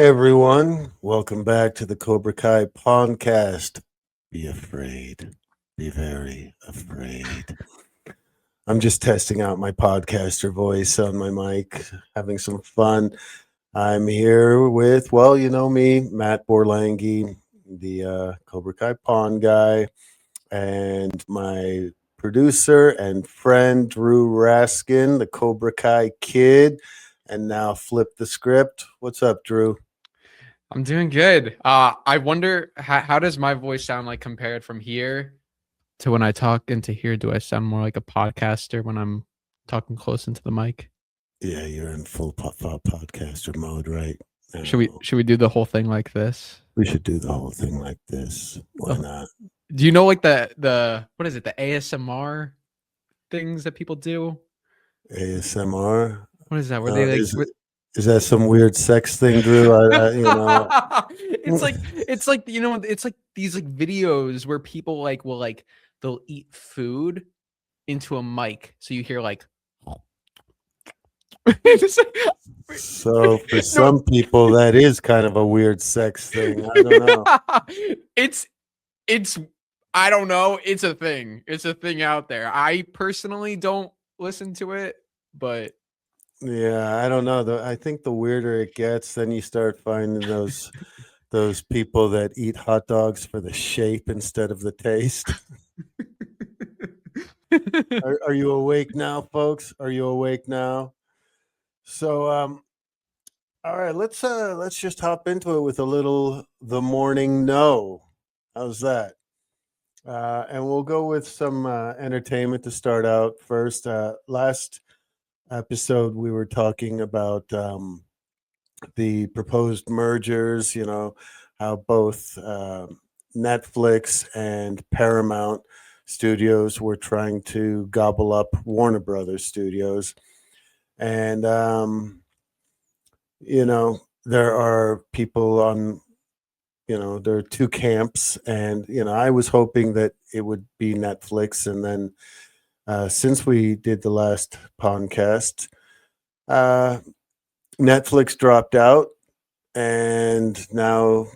everyone. Welcome back to the Cobra Kai Pawncast. Be afraid. Be very afraid. I'm just testing out my podcaster voice on my mic, having some fun. I'm here with, well, you know me, Matt Borlenghi, the Cobra Kai Pawn Guy, and my producer and friend, Drew Raskin, the Cobra Kai Kid. And now flip the script. What's up, Drew? I'm doing good. I wonder how does my voice sound like compared from here to when I talk into here? Do I sound more like a podcaster when I'm talking close into the mic? Yeah, you're in full podcaster mode right now. Should we do the whole thing like this? We should do the whole thing like this. Why not? Do you know like the what is it? The ASMR things that people do? ASMR? What is that? Where they like Is that some weird sex thing, Drew? it's like it's like these like videos where people like will like they'll eat food into a mic, so you hear like. So for some people, that is kind of a weird sex thing. I don't know. It's I don't know. It's a thing. It's a thing out there. I personally don't listen to it, but. Yeah, I don't know. I think the weirder it gets, then you start finding those people that eat hot dogs for the shape instead of the taste. Are you awake now, folks? Are you awake now? So, all right, let's just hop into it with a little the morning no. How's that? And we'll go with some entertainment to start out first. Last episode, we were talking about the proposed mergers, you know, how both Netflix and Paramount Studios were trying to gobble up Warner Brothers Studios. And, you know, there are people on, you know, there are two camps. And, you know, I was hoping that it would be Netflix. And then since we did the last podcast, Netflix dropped out, and now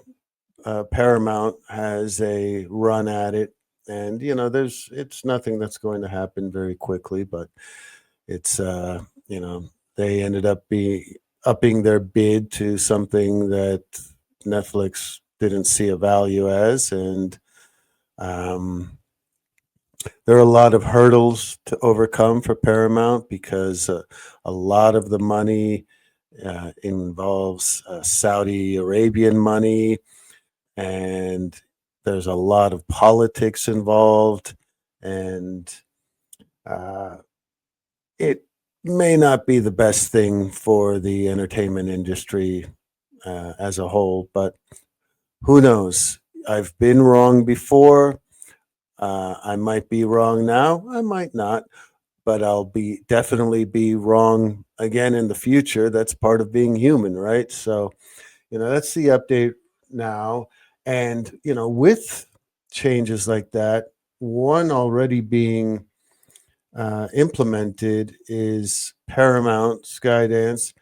Paramount has a run at it. And you know, it's nothing that's going to happen very quickly, but it's you know, they ended up upping their bid to something that Netflix didn't see a value as, and there are a lot of hurdles to overcome for Paramount because a lot of the money involves Saudi Arabian money, and there's a lot of politics involved, and it may not be the best thing for the entertainment industry as a whole, but who knows? I've been wrong before. I might be wrong now. I might not, but I'll definitely be wrong again in the future. That's part of being human, right? So, you know, that's the update now. And, you know, with changes like that, one already being implemented is Paramount Skydance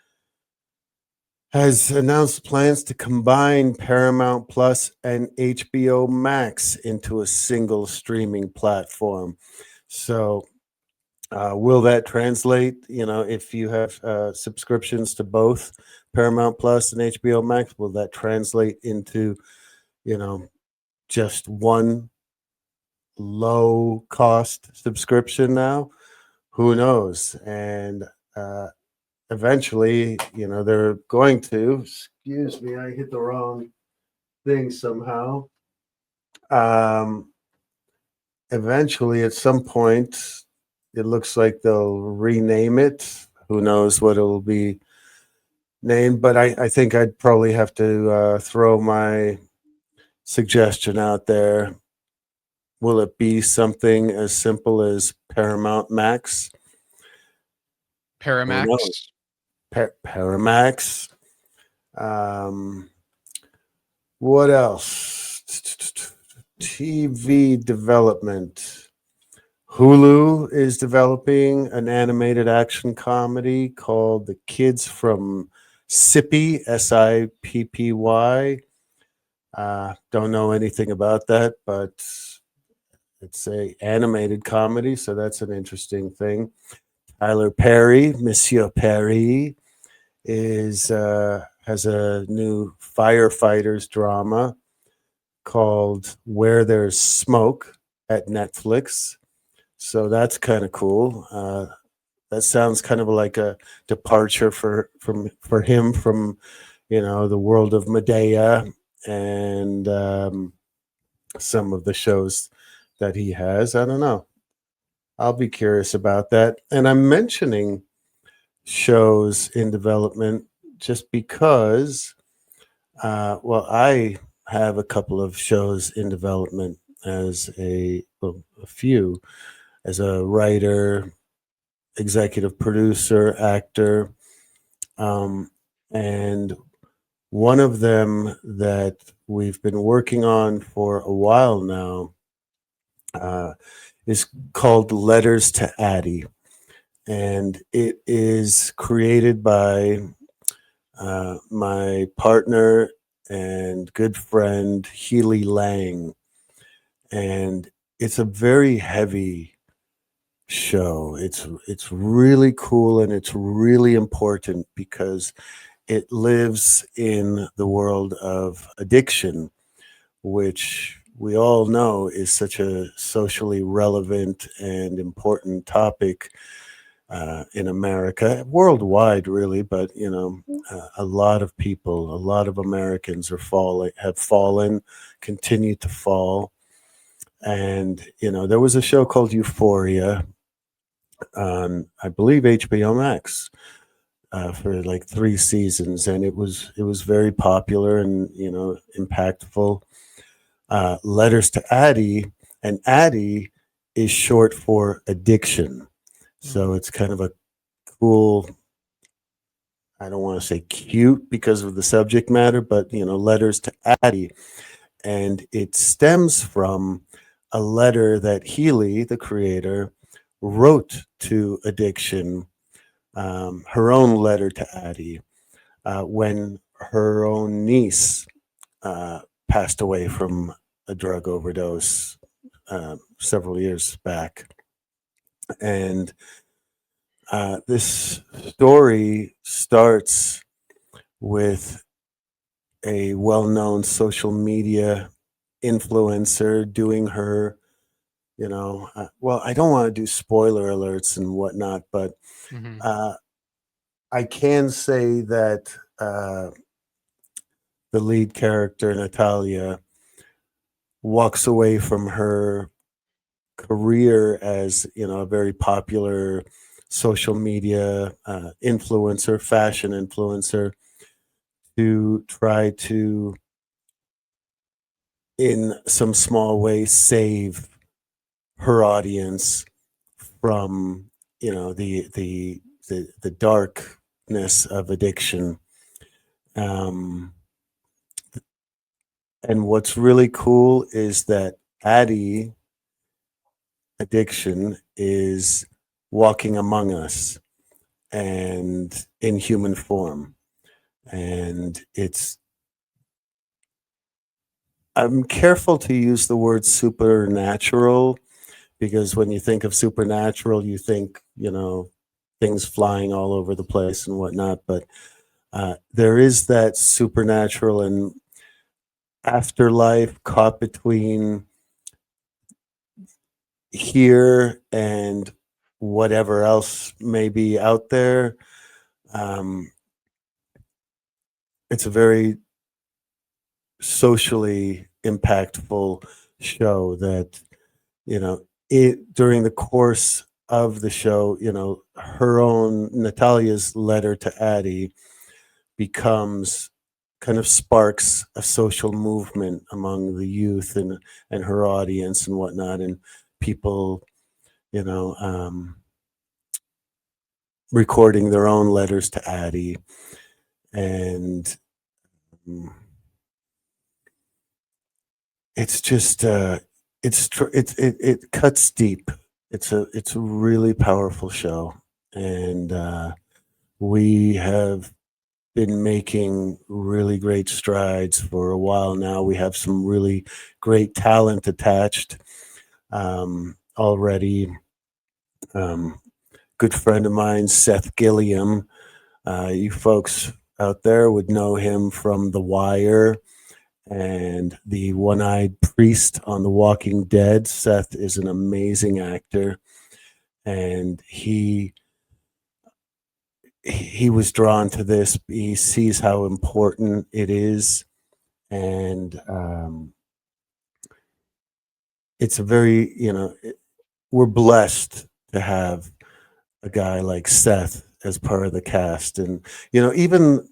has announced plans to combine Paramount Plus and HBO Max into a single streaming platform. So, will that translate? You know, if you have subscriptions to both Paramount Plus and HBO Max, will that translate into, you know, just one low cost subscription now? Who knows? And eventually, you know, they're going to, excuse me, I hit the wrong thing somehow. Eventually, at some point, it looks like they'll rename it. Who knows what it'll be named, but I think I'd probably have to throw my suggestion out there. Will it be something as simple as Paramount Max? Paramax. Paramax. What else? TV development. Hulu is developing an animated action comedy called The Kids from Sippy, Sippy. Don't know anything about that, but it's a animated comedy, so that's an interesting thing. Tyler Perry, Monsieur Perry, is has a new firefighters drama called Where There's Smoke at Netflix. So that's kind of cool. That sounds kind of like a departure for him from the world of Medea and some of the shows that he has. I don't know. I'll be curious about that. And I'm mentioning shows in development just because, well, I have a couple of shows in development as a few, as a writer, executive producer, actor. And one of them that we've been working on for a while now is called Letters to Addie. And it is created by my partner and good friend, Healy Lang. And it's a very heavy show. It's really cool and it's really important because it lives in the world of addiction, which we all know is such a socially relevant and important topic in America, worldwide, really. But a lot of people, a lot of Americans have fallen, continue to fall. And there was a show called Euphoria on, I believe, HBO Max for like 3 seasons, and it was very popular and impactful. Letters to Addie, and Addie is short for addiction, so it's kind of a cool. I don't want to say cute because of the subject matter, but Letters to Addie, and it stems from a letter that Healy, the creator, wrote to addiction, her own letter to Addie, when her own niece passed away from a drug overdose several years back. And this story starts with a well-known social media influencer doing her, well, I don't want to do spoiler alerts and whatnot, but I can say that the lead character, Natalia, walks away from her career as a very popular social media influencer, fashion influencer, to try to, in some small way, save her audience from the darkness of addiction. And what's really cool is that Addie addiction is walking among us and in human form. And I'm careful to use the word supernatural because when you think of supernatural, you think, things flying all over the place and whatnot. But there is that supernatural and afterlife caught between here and whatever else may be out there. It's a very socially impactful show that, during the course of the show, her own Natalia's letter to Addie becomes kind of sparks a social movement among the youth and her audience and whatnot, and people, recording their own letters to Addie, and it's just it cuts deep. It's a really powerful show, and we have been making really great strides for a while now. We have some really great talent attached already. Good friend of mine, Seth Gilliam. You folks out there would know him from The Wire and the one-eyed priest on The Walking Dead. Seth is an amazing actor, and he was drawn to this. He sees how important it is, and it's a very, we're blessed to have a guy like Seth as part of the cast. And even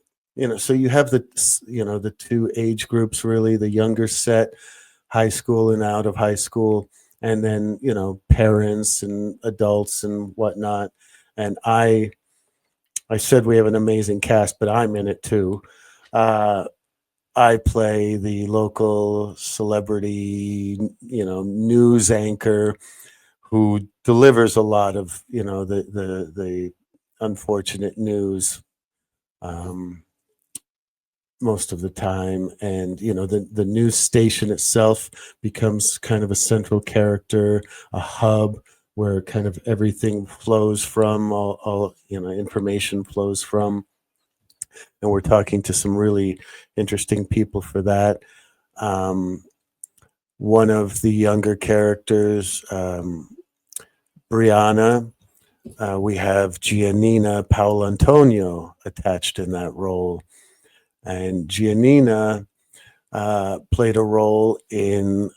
so you have the two age groups, really, the younger set, high school and out of high school, and then parents and adults and whatnot. And I said we have an amazing cast, but I'm in it too. I play the local celebrity, news anchor who delivers a lot of, the unfortunate news most of the time. And, the news station itself becomes kind of a central character, a hub where kind of everything flows from, all information flows from. And we're talking to some really interesting people for that. One of the younger characters, Brianna, we have Giannina Antonio attached in that role. And Giannina played a role in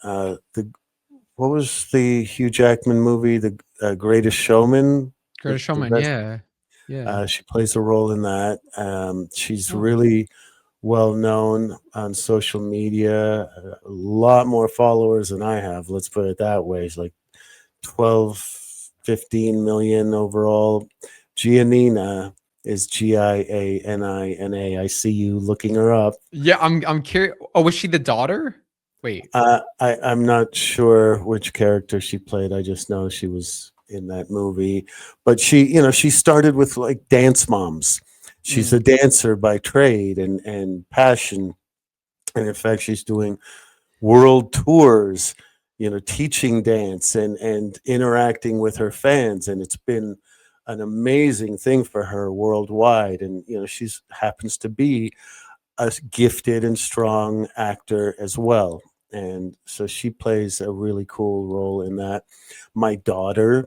what was the Hugh Jackman movie, The Greatest Showman? Greatest Showman, yeah. She plays a role in that. She's really well known on social media, a lot more followers than I have. Let's put it that way. It's like 12, 15 million overall. Giannina is Gianina. I see you looking her up. Yeah, I'm curious. Oh, was she the daughter? Wait. I'm not sure which character she played. I just know she was in that movie. But she started with like Dance Moms. She's a dancer by trade and passion. And in fact, she's doing world tours, teaching dance and interacting with her fans. And it's been an amazing thing for her worldwide. And, she's happens to be a gifted and strong actor as well. And so she plays a really cool role in that. My daughter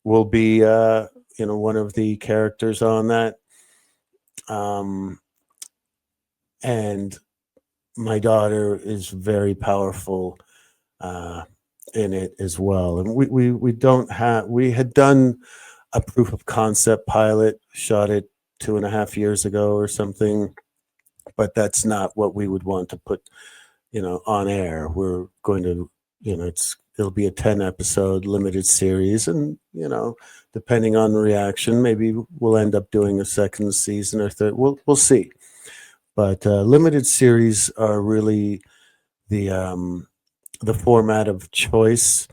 will be, one of the characters on that. And my daughter is very powerful in it as well. And we had done a proof of concept pilot, shot it 2.5 years ago or something, but that's not what we would want to put, on air. We're going to, it'll be a 10-episode limited series, and depending on reaction, maybe we'll end up doing a second season or third. We'll see. But limited series are really the format of choice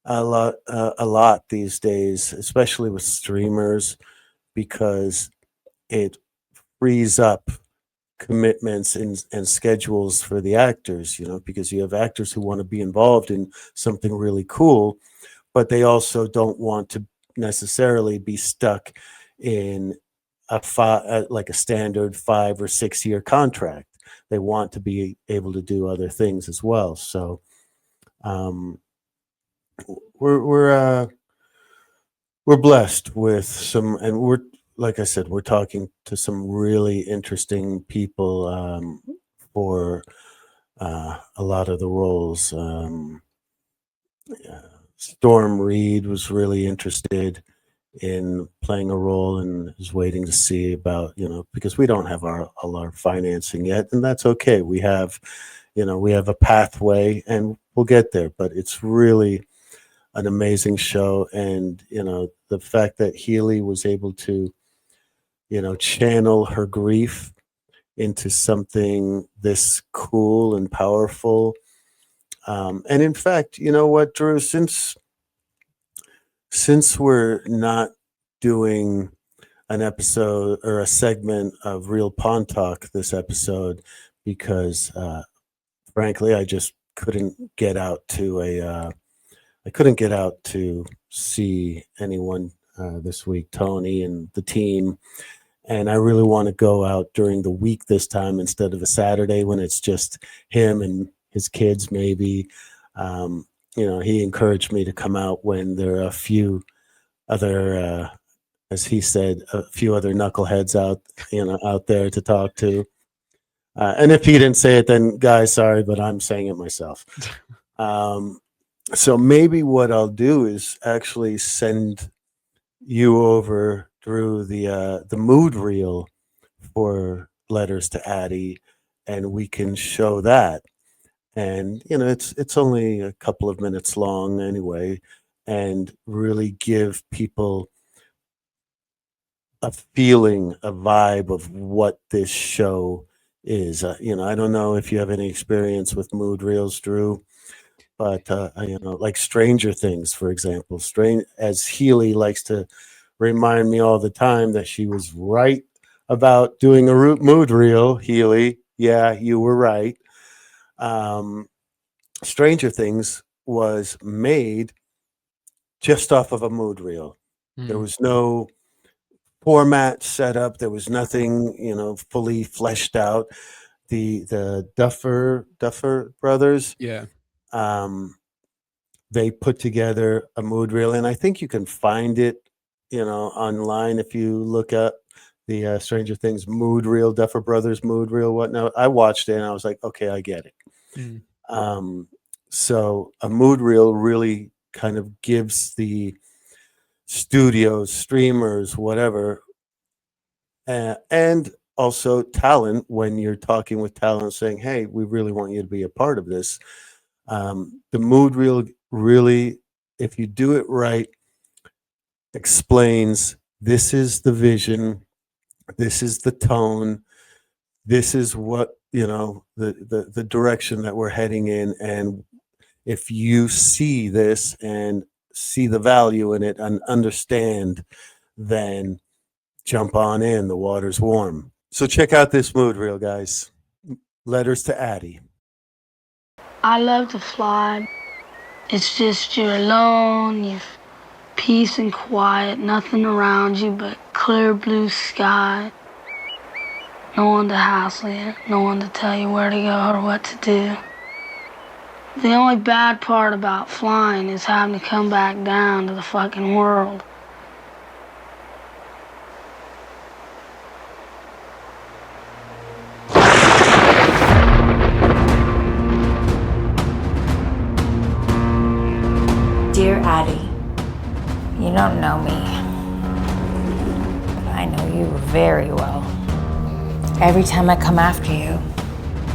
a lot these days, especially with streamers, because it frees up commitments and schedules for the actors, because you have actors who want to be involved in something really cool, but they also don't want to necessarily be stuck in like a standard 5 or 6 year contract. They want to be able to do other things as well. So we're blessed with some, and we're, like I said, we're talking to some really interesting people for a lot of the roles. Storm Reed was really interested in playing a role and is waiting to see about, because we don't have all our financing yet, and that's okay. We have a pathway and we'll get there, but it's really an amazing show. And, the fact that Healy was able to, channel her grief into something this cool and powerful. And in fact, you know what, Drew, since we're not doing an episode or a segment of Real Pawn Talk this episode because, frankly, I just couldn't get out to I couldn't get out to see anyone this week, Tony and the team. And I really want to go out during the week this time instead of a Saturday when it's just him and his kids, maybe. He encouraged me to come out when there are a few other, as he said, a few other knuckleheads out there to talk to. And if he didn't say it, then guys, sorry, but I'm saying it myself. So maybe what I'll do is actually send you over, Drew, the mood reel for Letters to Addie, and we can show that. And it's only a couple of minutes long anyway, and really give people a feeling, a vibe of what this show is. I don't know if you have any experience with mood reels, Drew, but like Stranger Things, for example. As Healy likes to remind me all the time that she was right about doing a mood reel. Healy, yeah, you were right. Stranger Things was made just off of a mood reel. There was no format set up. There was nothing, fully fleshed out. The Duffer brothers, Yeah. they put together a mood reel, and I think you can find it, online if you look up the Stranger Things mood reel, Duffer Brothers mood reel, whatnot. I watched it and I was like, okay, I get it. So a mood reel really kind of gives the studios, streamers, whatever, and also talent, when you're talking with talent saying, hey, we really want you to be a part of this. The mood reel really, if you do it right, explains this is the vision, this is the tone, this is what, the direction that we're heading in. And if you see this and see the value in it and understand, then jump on in. The water's warm. So check out this mood reel, guys. Letters to Addie. I love to fly. It's just you're alone, you've peace and quiet, nothing around you but clear blue sky. No one to hassle you, no one to tell you where to go or what to do. The only bad part about flying is having to come back down to the fucking world. Dear Addie, you don't know me, but I know you very well. Every time I come after you,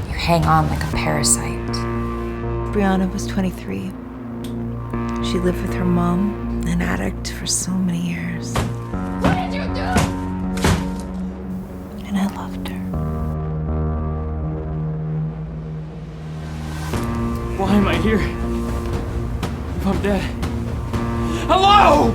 you hang on like a parasite. Brianna was 23. She lived with her mom, an addict, for so many years. What did you do? And I loved her. Why am I here? If I'm dead. Hello!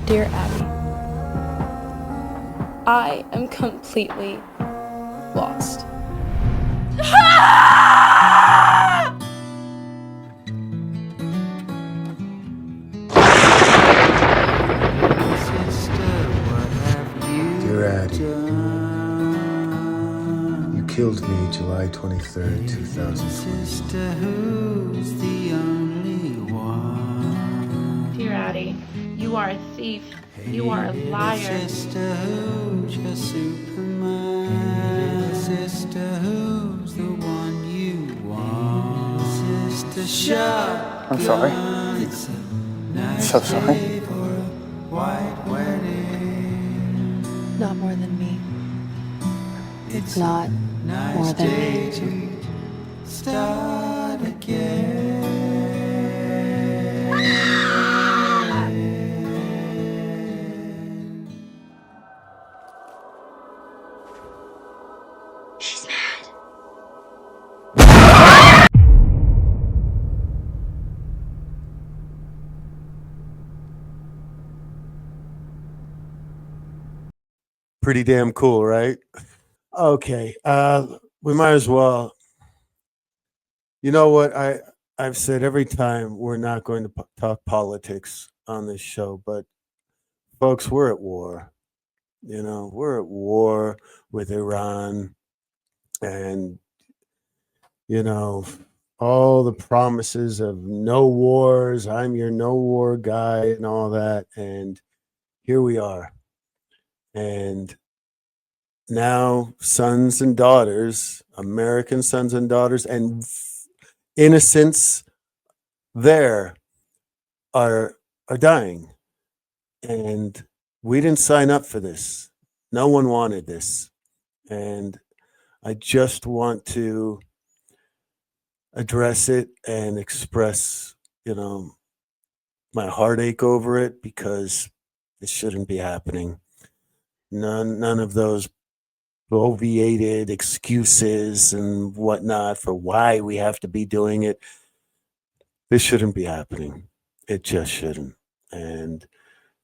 Dear Abby, I am completely lost. Dear Addie, you killed me July 23rd, 2020. Dear Addie, you are a thief. You are a liar. Sister, who's your Superman? Sister, who's the one you want? Sister, shut. I'm sorry. I'm so sorry. Not more than me. It's Not more than me. Start again. She's mad. Pretty damn cool, right? Okay. We might as well. You know what? I've said every time we're not going to talk politics on this show, but folks, we're at war. We're at war with Iran, and you know, all the promises of no wars, I'm your no war guy, and all that. And here we are. And now, sons and daughters, American sons and daughters, and innocents there are dying. And we didn't sign up for this. No one wanted this. And I just want to address it and express, my heartache over it, because it shouldn't be happening. None of those bloviated excuses and whatnot for why we have to be doing it. This shouldn't be happening. It just shouldn't. And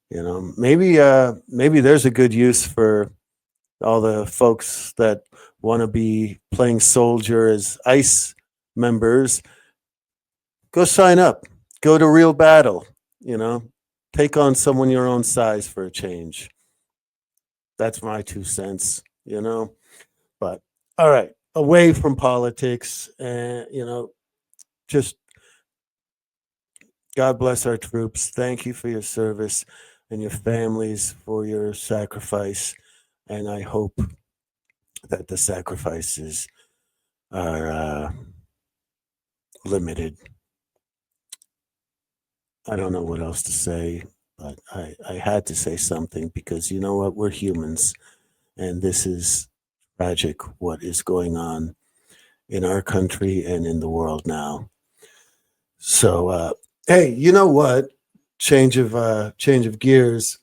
maybe there's a good use for all the folks that want to be playing soldier as ICE members. Go sign up. Go to real battle. Take on someone your own size for a change. That's my 2 cents. But all right, away from politics, and just God bless our troops. Thank you for your service and your families for your sacrifice. And I hope that the sacrifices are limited. I don't know what else to say, but I had to say something, because you know what? We're humans, and this is tragic what is going on in our country and in the world now. So, hey, you know what? Change of gears.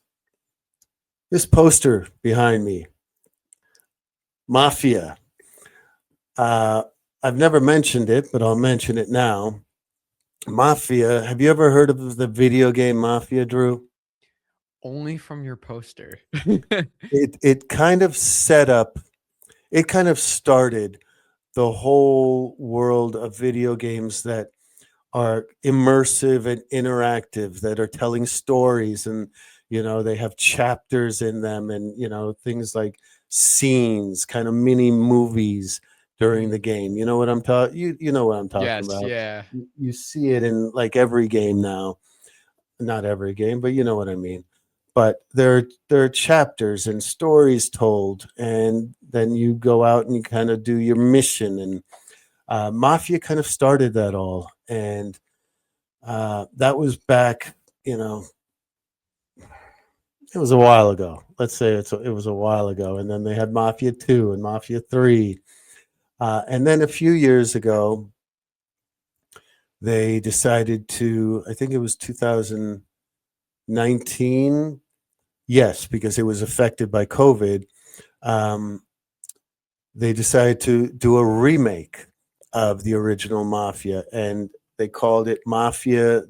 This poster behind me, Mafia. I've never mentioned it, but I'll mention it now. Mafia. Have you ever heard of the video game Mafia, Drew? Only from your poster. It kind of started the whole world of video games that are immersive and interactive, that are telling stories, and they have chapters in them, and things like scenes, kind of mini movies during the game. You know what I'm talking you know what I'm talking Yes, about. yeah. You see it in like every game now. Not every game, but you know what I mean. But there are chapters and stories told, and then you go out and you kind of do your mission. And Mafia kind of started that all, and that was back, it was a while ago. Let's say it was a while ago. And then they had Mafia 2 and Mafia 3. And then a few years ago, they decided to, I think it was 2019. Yes, because it was affected by COVID. They decided to do a remake of the original Mafia, and they called it Mafia,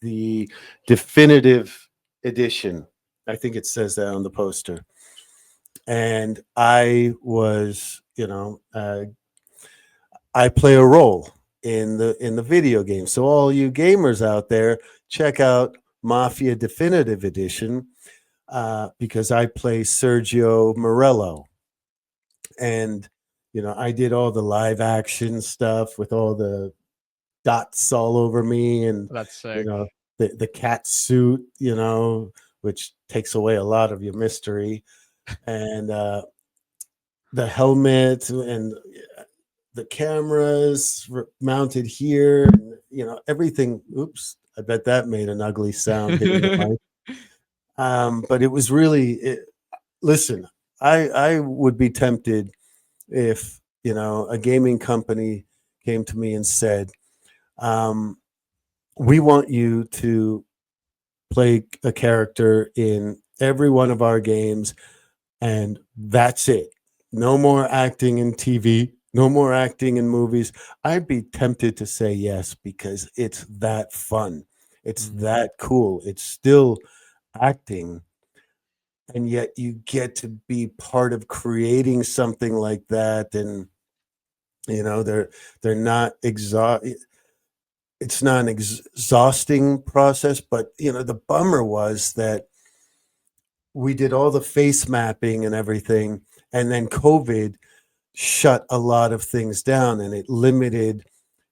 the Definitive Edition. I think it says that on the poster. And I was, I play a role in the video game. So all you gamers out there, check out Mafia Definitive Edition, because I play Sergio Morello. And I did all the live action stuff with all the dots all over me, and That's sick. The cat suit, which takes away a lot of your mystery, and the helmet, and the cameras mounted here, everything. Oops, I bet that made an ugly sound hitting the mic. But it was really listen, I would be tempted if a gaming company came to me and said, we want you to play a character in every one of our games, and that's it. No more acting in TV, no more acting in movies. I'd be tempted to say yes, because it's that fun. It's that cool. It's still acting, and yet you get to be part of creating something like that. And they're not it's not an exhausting process, but the bummer was that we did all the face mapping and everything, and then COVID shut a lot of things down, and it limited,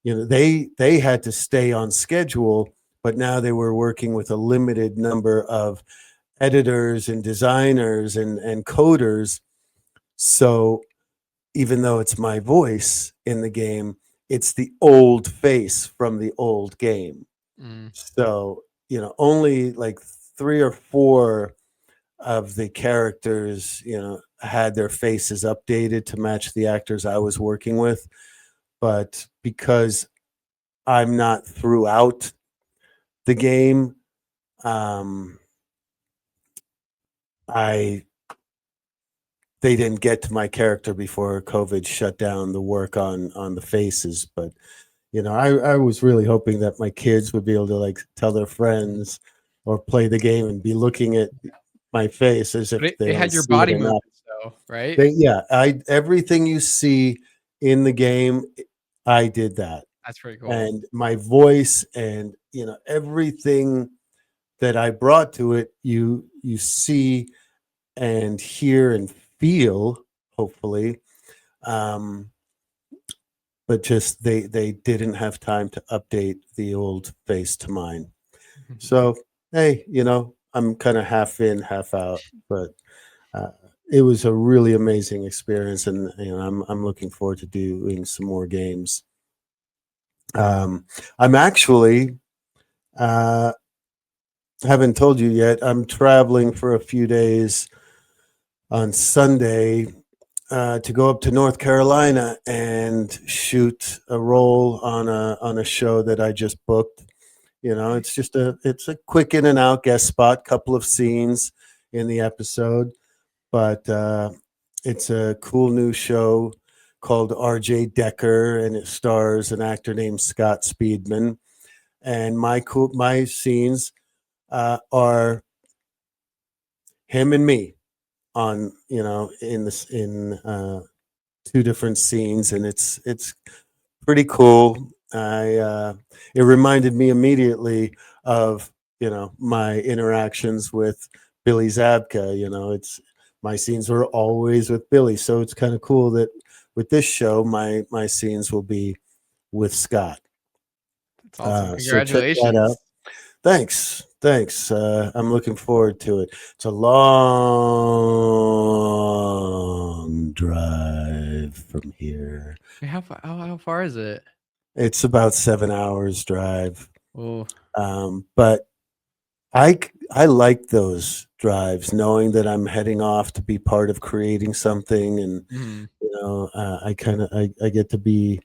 they had to stay on schedule, but now they were working with a limited number of editors and designers and coders. So even though it's my voice in the game, it's the old face from the old game. So, only like 3 or 4 of the characters, had their faces updated to match the actors I was working with. But because I'm not throughout the game, they didn't get to my character before COVID shut down the work on the faces. But I was really hoping that my kids would be able to like tell their friends or play the game and be looking at my face as if They had your see it body or not. movements, though, right? Everything you see in the game, I did that. That's pretty cool. And my voice and everything that I brought to it, you see and hear and feel, hopefully. But just they didn't have time to update the old face to mine. So hey, I'm kind of half in, half out, but it was a really amazing experience, and I'm looking forward to doing some more games. I'm actually haven't told you yet. I'm traveling for a few days on Sunday to go up to North Carolina and shoot a role on a show that I just booked. It's just it's a quick in and out guest spot, couple of scenes in the episode, but it's a cool new show called R.J. Decker, and it stars an actor named Scott Speedman. And my scenes are him and me on in 2 different scenes, and it's pretty cool. It reminded me immediately of my interactions with Billy Zabka. It's my scenes were always with Billy, so it's kind of cool that with this show my scenes will be with Scott. That's awesome. So check Congratulations. that out. Thanks. I'm looking forward to it. It's a long drive from here. How far is it? It's about 7 hours drive. Oh. But I like those drives, knowing that I'm heading off to be part of creating something, and I get to be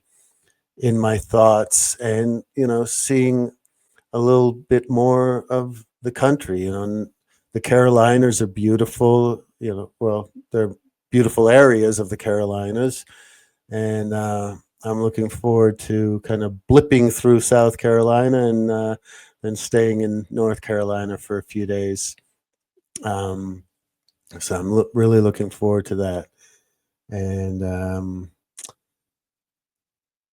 in my thoughts and seeing a little bit more of the country. And the Carolinas are beautiful. Well, they're beautiful areas of the Carolinas, and I'm looking forward to kind of blipping through South Carolina and then staying in North Carolina for a few days. So I'm really looking forward to that. And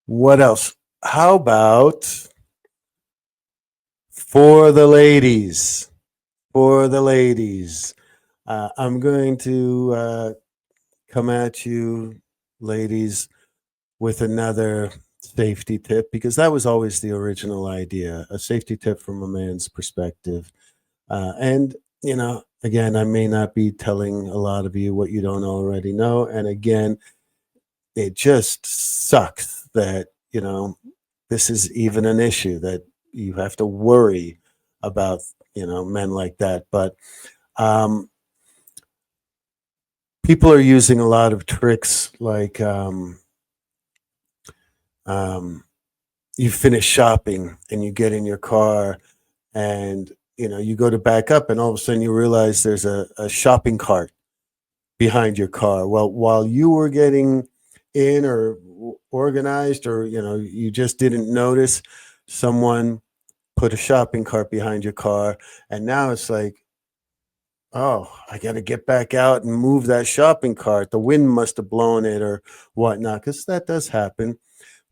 what else? How about for the ladies? I'm going to come at you, ladies, with another safety tip, because that was always the original idea, a safety tip from a man's perspective. And again, I may not be telling a lot of you what you don't already know. And again, it just sucks that this is even an issue, that you have to worry about men like that. But people are using a lot of tricks, like you finish shopping and you get in your car and you go to back up, and all of a sudden you realize there's a shopping cart behind your car. Well, while you were getting in or organized, or you just didn't notice, someone put a shopping cart behind your car, and now it's like, oh, I got to get back out and move that shopping cart. The wind must have blown it or whatnot, because that does happen.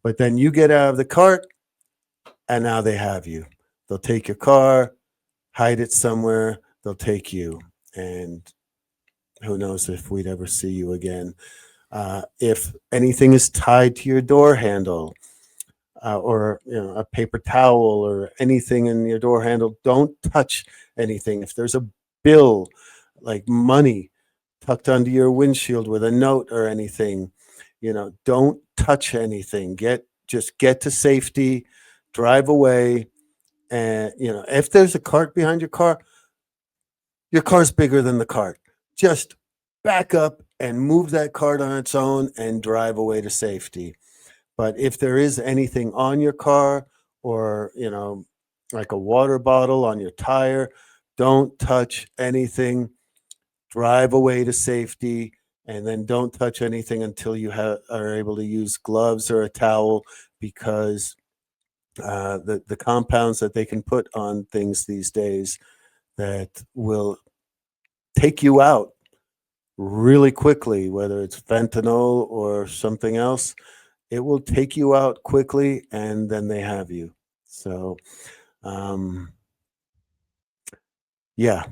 But then you get out of the cart and now they have you. They'll take your car, hide it somewhere. They'll take you. And who knows if we'd ever see you again. If anything is tied to your door handle, or a paper towel or anything in your door handle, don't touch anything. If there's a bill, like money, tucked under your windshield with a note or anything, don't touch anything. Just get to safety, drive away. And if there's a cart behind your car's bigger than the cart. Just back up and move that cart on its own and drive away to safety. But if there is anything on your car, or, like a water bottle on your tire, don't touch anything. Drive away to safety, and then don't touch anything until you are able to use gloves or a towel, because the compounds that they can put on things these days that will take you out really quickly, whether it's fentanyl or something else, it will take you out quickly, and then they have you. So, yeah.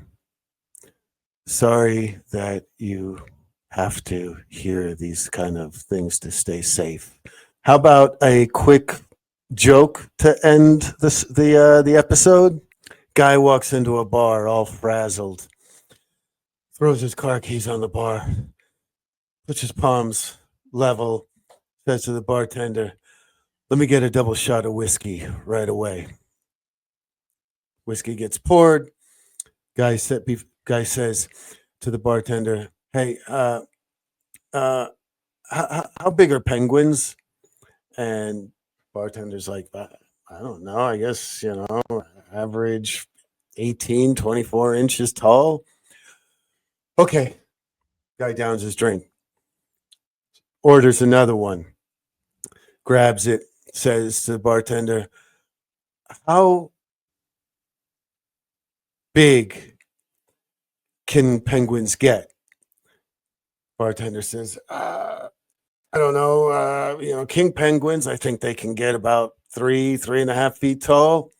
Sorry that you have to hear these kind of things to stay safe. How about a quick joke to end the episode? Guy walks into a bar all frazzled, throws his car keys on the bar, puts his palms level, says to the bartender, "Let me get a double shot of whiskey right away." Whiskey gets poured. Guy says to the bartender, "Hey, how big are penguins?" And bartender's like, "I don't know. I guess, average 18, 24 inches tall." Okay. Guy downs his drink, orders another one, grabs it, says to the bartender, "How big can penguins get?" Bartender says, "I don't know. King penguins, I think they can get about 3.5 feet tall."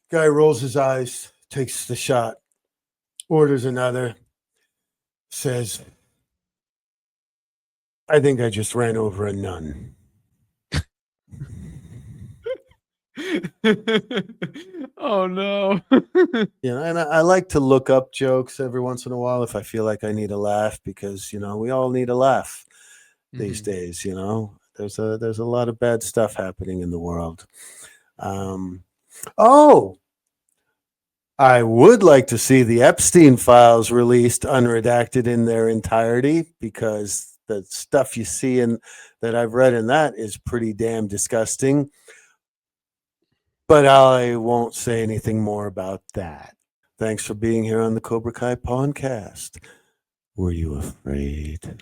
Guy rolls his eyes, takes the shot, orders another, says, "I think I just ran over a nun." Oh no. And I like to look up jokes every once in a while if I feel like I need a laugh, because we all need a laugh these days. There's a lot of bad stuff happening in the world. I would like to see the Epstein files released unredacted in their entirety, because the stuff you see that I've read in that is pretty damn disgusting. But I won't say anything more about that. Thanks for being here on the Cobra Kai Pawncast. Were you afraid?